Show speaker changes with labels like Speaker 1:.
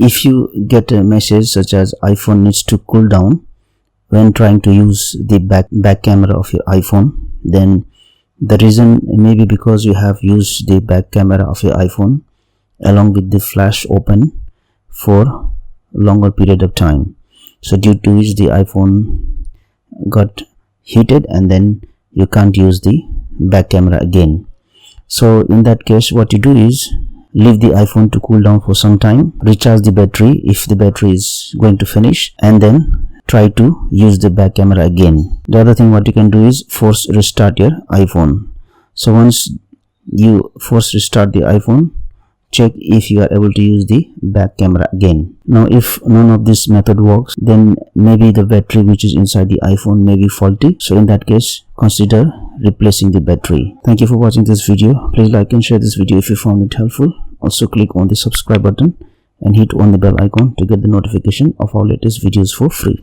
Speaker 1: if you get a message such as iPhone needs to cool down when trying to use the back camera of your iPhone, then the reason may be because you have used the back camera of your iPhone along with the flash open for longer period of time. So due to which the iPhone got heated and then you can't use the back camera again. So in that case, what you do is leave the iPhone to cool down for some time, recharge the battery if the battery is going to finish, and then try to use the back camera again. The other thing what you can do is force restart your iPhone. So once you force restart the iPhone, check if you are able to use the back camera again. Now if none of this method works, then maybe the battery which is inside the iPhone may be faulty. So in that case, consider replacing the battery. Thank you for watching this video. Please like and share this video if you found it helpful. Also click on the subscribe button and hit on the bell icon to get the notification of our latest videos for free.